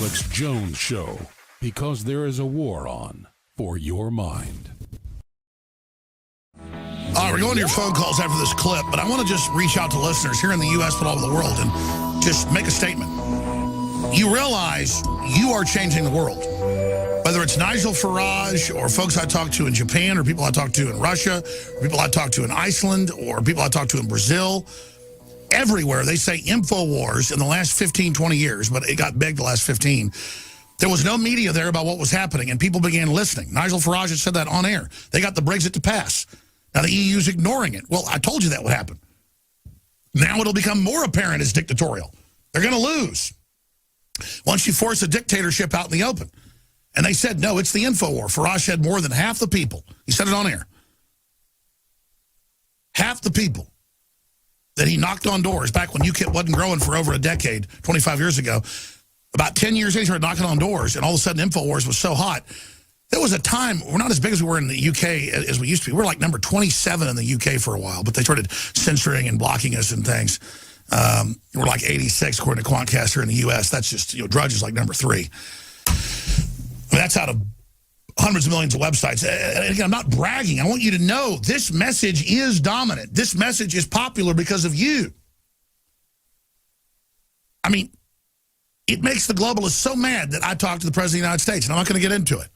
Alex Jones Show, because there is a war on for your mind. All right, we're going to your phone calls after this clip, but I want to just reach out to listeners here in the U.S. but all over the world and just make a statement. You realize you are changing the world. Whether it's Nigel Farage or folks I talk to in Japan or people I talk to in Russia or people I talk to in Iceland or people I talk to in Brazil, everywhere they say Infowars in the last 15, 20 years, but it got big the last 15. There was no media there about what was happening, and people began listening. Nigel Farage had said that on air. They got the Brexit to pass. Now the EU's ignoring it. Well, I told you that would happen. Now it'll become more apparent as dictatorial. They're going to lose once you force a dictatorship out in the open. And they said, no, it's the info war. Farage had more than half the people. He said it on air. Half the people that he knocked on doors back when UKIP wasn't growing for over a decade, 25 years ago. About 10 years in, he started knocking on doors, and all of a sudden Infowars was so hot. There was a time, we're not as big as we were in the UK as we used to be. We were like number 27 in the UK for a while, but they started censoring and blocking us and things. We're like 86 according to Quantcast here in the US. That's just, Drudge is like number 3. I mean, that's out of hundreds of millions of websites. And again, I'm not bragging. I want you to know this message is dominant. This message is popular because of you. I mean, it makes the globalists so mad that I talk to the President of the United States, and I'm not going to get into it.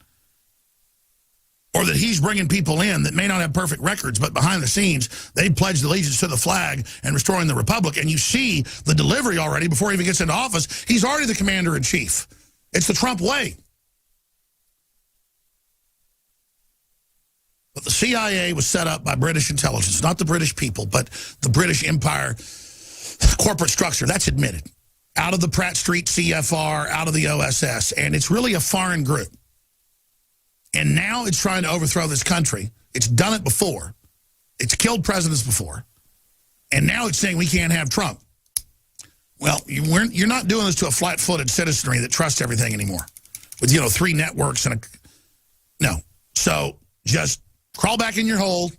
Or that he's bringing people in that may not have perfect records, but behind the scenes, they've pledged allegiance to the flag and restoring the republic. And you see the delivery already before he even gets into office. He's already the commander-in-chief. It's the Trump way. But the CIA was set up by British intelligence, not the British people, but the British Empire corporate structure. That's admitted. Out of the Pratt Street CFR, out of the OSS. And it's really a foreign group. And now it's trying to overthrow this country. It's done it before. It's killed presidents before. And now it's saying we can't have Trump. Well, you're not doing this to a flat-footed citizenry that trusts everything anymore. With, 3 networks and a... No. So just crawl back in your hole.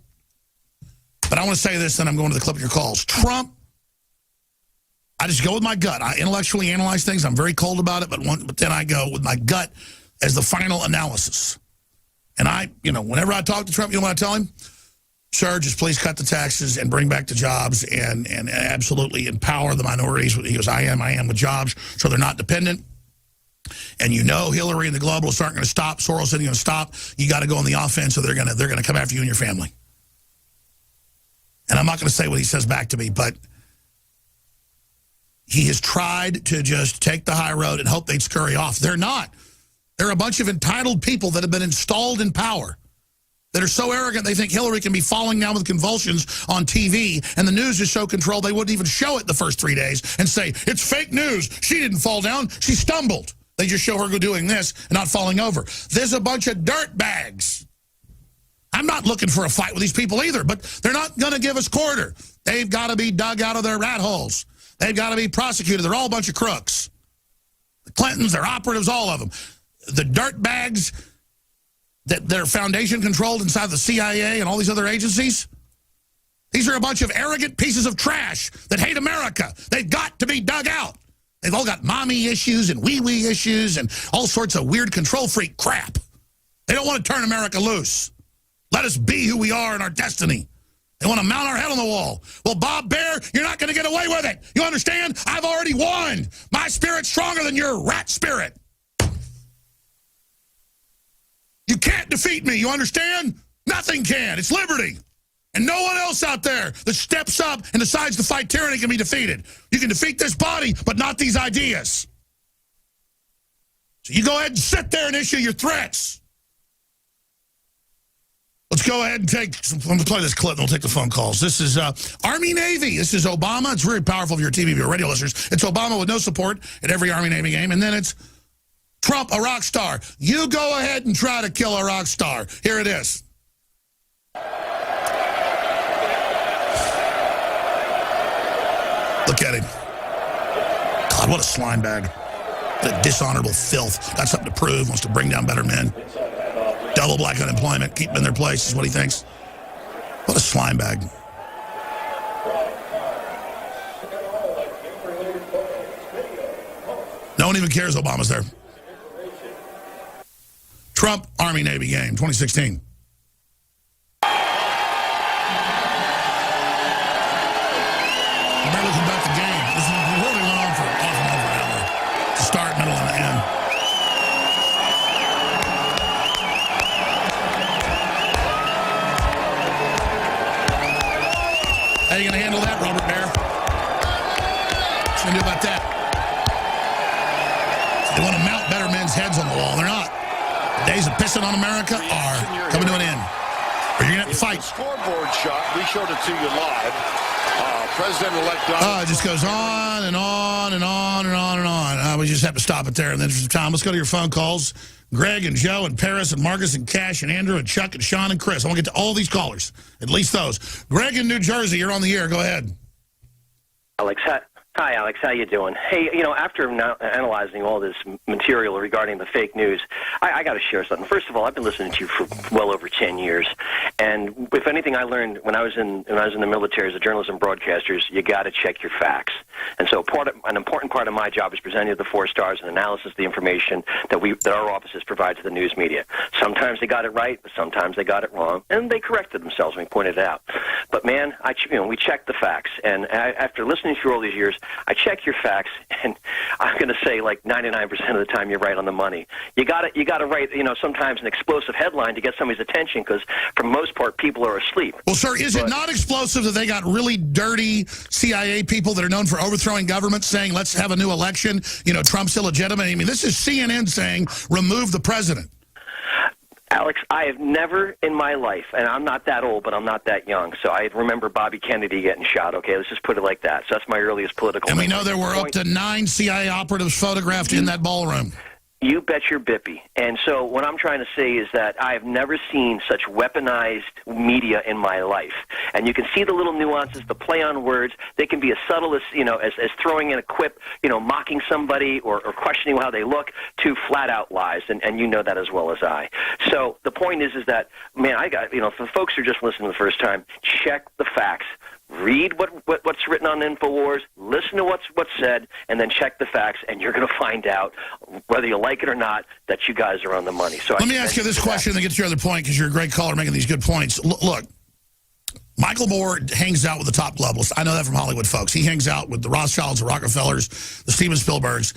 But I want to say this, then I'm going to the clip of your calls. Trump, I just go with my gut. I intellectually analyze things. I'm very cold about it, but then I go with my gut as the final analysis. And whenever I talk to Trump, you know what I tell him? Sir, just please cut the taxes and bring back the jobs and absolutely empower the minorities. He goes, I am with jobs, so they're not dependent. And Hillary and the globalists aren't going to stop. Soros isn't going to stop. You got to go on the offense, so they're going to come after you and your family. And I'm not going to say what he says back to me, but he has tried to just take the high road and hope they'd scurry off. They're not. They're a bunch of entitled people that have been installed in power that are so arrogant they think Hillary can be falling down with convulsions on TV, and the news is so controlled they wouldn't even show it the first 3 days and say, it's fake news. She didn't fall down. She stumbled. They just show her doing this and not falling over. There's a bunch of dirt bags. I'm not looking for a fight with these people either, but they're not going to give us quarter. They've got to be dug out of their rat holes. They've got to be prosecuted. They're all a bunch of crooks. The Clintons, their operatives, all of them. The dirt bags that their foundation controlled inside the CIA and all these other agencies, these are a bunch of arrogant pieces of trash that hate America. They've got to be dug out. They've all got mommy issues and wee-wee issues and all sorts of weird control freak crap. They don't want to turn America loose. Let us be who we are in our destiny. They want to mount our head on the wall. Well, Bob Bear, you're not going to get away with it. You understand? I've already won. My spirit's stronger than your rat spirit. You can't defeat me. You understand? Nothing can. It's liberty. And no one else out there that steps up and decides to fight tyranny can be defeated. You can defeat this body, but not these ideas. So you go ahead and sit there and issue your threats. Let's go ahead and I'm going to play this clip and we'll take the phone calls. This is Army-Navy. This is Obama. It's very powerful if you're TV, if you're radio listeners. It's Obama with no support at every Army-Navy game. And then it's Trump, a rock star. You go ahead and try to kill a rock star. Here it is. Look at him. God, what a slime bag. What a dishonorable filth. Got something to prove, wants to bring down better men. Double black unemployment, keep them in their place is what he thinks. What a slime bag. No one even cares Obama's there. Trump Army-Navy game, 2016. Looking back the game, this really went on for off and on for an hour. To start, middle, and end. How are you going to handle that, Robert Baer? What's going to do about that? They want to mount better men's heads on the wall. They're not. The days of pissing on America are coming to an end. Or you're going to have to fight. Scoreboard shot. We showed it to you live. President-elect Donald it just goes on and on and on and on and on. We just have to stop it there in the interest of time. Let's go to your phone calls. Greg and Joe and Paris and Marcus and Cash and Andrew and Chuck and Sean and Chris. I want to get to all these callers, at least those. Greg in New Jersey, you're on the air. Go ahead. Alex, hi, Alex. How you doing? Hey, after analyzing all this material regarding the fake news, I got to share something. First of all, I've been listening to you for well over 10 years, and if anything I learned when I was in the military as a journalist and broadcasters, you got to check your facts. And so an important part of my job is presenting the 4 stars and analysis of the information that our offices provide to the news media. Sometimes they got it right, but sometimes they got it wrong, and they corrected themselves when we pointed it out. But man, we checked the facts, and after listening through all these years, I check your facts, and I'm going to say like 99% of the time you're right on the money. You got to write, sometimes an explosive headline to get somebody's attention because, for the most part, people are asleep. Well, sir, is it not explosive that they got really dirty CIA people that are known for overthrowing governments saying, let's have a new election, Trump's illegitimate? I mean, this is CNN saying, remove the president. Alex, I have never in my life, and I'm not that old, but I'm not that young, so I remember Bobby Kennedy getting shot, okay? Let's just put it like that. So that's my earliest political... And we know there were up to 9 CIA operatives photographed in that ballroom. You bet your bippy. And so what I'm trying to say is that I have never seen such weaponized media in my life. And you can see the little nuances, the play on words. They can be as subtle as, as throwing in a quip, mocking somebody or questioning how they look, to flat-out lies. And you know that as well as I. So the point is that, man, for the folks who are just listening the first time, check the facts. Read what's written on Infowars, listen to what's said, and then check the facts, and you're going to find out, whether you like it or not, that you guys are on the money. So let me ask you this question and get to your other point, because you're a great caller making these good points. Look, Michael Moore hangs out with the top globalists. I know that from Hollywood folks. He hangs out with the Rothschilds, the Rockefellers, the Steven Spielbergs.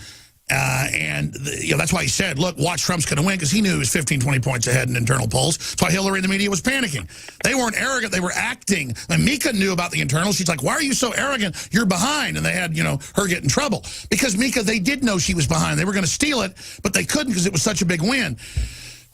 And that's why he said, look, watch, Trump's going to win, because he knew he was 15, 20 points ahead in internal polls. That's why Hillary and the media was panicking. They weren't arrogant. They were acting. And Mika knew about the internals. She's like, why are you so arrogant? You're behind. And they had, her get in trouble. Because Mika, they did know she was behind. They were going to steal it, but they couldn't because it was such a big win.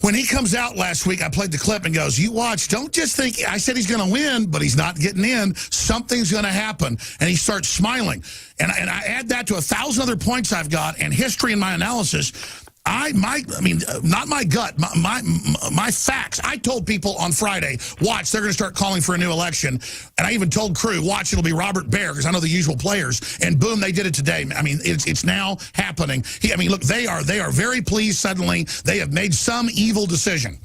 When he comes out last week, I played the clip and goes, you watch, don't just think, I said he's going to win, but he's not getting in. Something's going to happen. And he starts smiling. And I add that to 1,000 other points I've got and history in my analysis. Not my gut, my facts. I told people on Friday, watch, they're going to start calling for a new election. And I even told crew, watch, it'll be Robert Baer, because I know the usual players. And boom, they did it today. I mean, it's now happening. Look, they are very pleased suddenly. They have made some evil decision.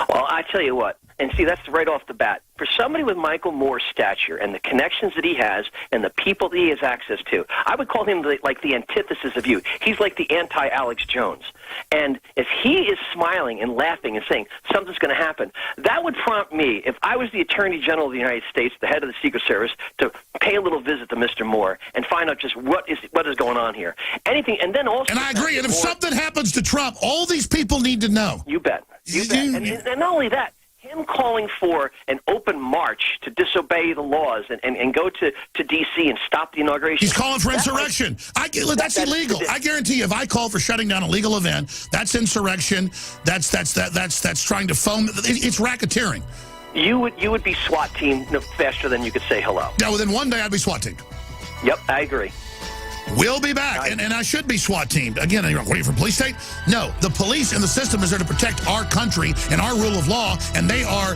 Well, I tell you what, and see, that's right off the bat. For somebody with Michael Moore's stature and the connections that he has and the people that he has access to, I would call him like the antithesis of you. He's like the anti-Alex Jones. And if he is smiling and laughing and saying something's going to happen, that would prompt me, if I was the Attorney General of the United States, the head of the Secret Service, to pay a little visit to Mr. Moore and find out just what is going on here. Anything, and then also... And I agree, and if something happens to Trump, all these people need to know. You bet. You bet. And not only that, him calling for an open march to disobey the laws and go to D.C. and stop the inauguration. He's calling for insurrection. That's illegal. I guarantee you, if I call for shutting down a legal event, that's insurrection. That's trying to foam. It's racketeering. You would be SWAT team faster than you could say hello. Yeah, within one day I'd be SWAT teamed. Yep, I agree. We'll be back, and I should be SWAT teamed. Again, what are you, from police state? No, the police and the system is there to protect our country and our rule of law, and they are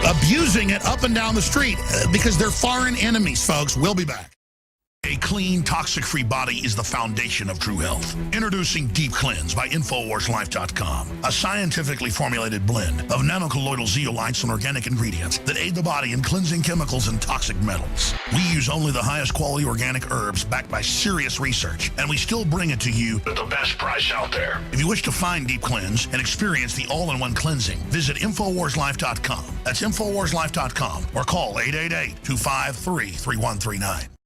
abusing it up and down the street because they're foreign enemies, folks. We'll be back. A clean, toxic-free body is the foundation of true health. Introducing Deep Cleanse by InfoWarsLife.com, a scientifically formulated blend of nanocolloidal zeolites and organic ingredients that aid the body in cleansing chemicals and toxic metals. We use only the highest quality organic herbs backed by serious research, and we still bring it to you at the best price out there. If you wish to find Deep Cleanse and experience the all-in-one cleansing, visit InfoWarsLife.com. That's InfoWarsLife.com or call 888-253-3139.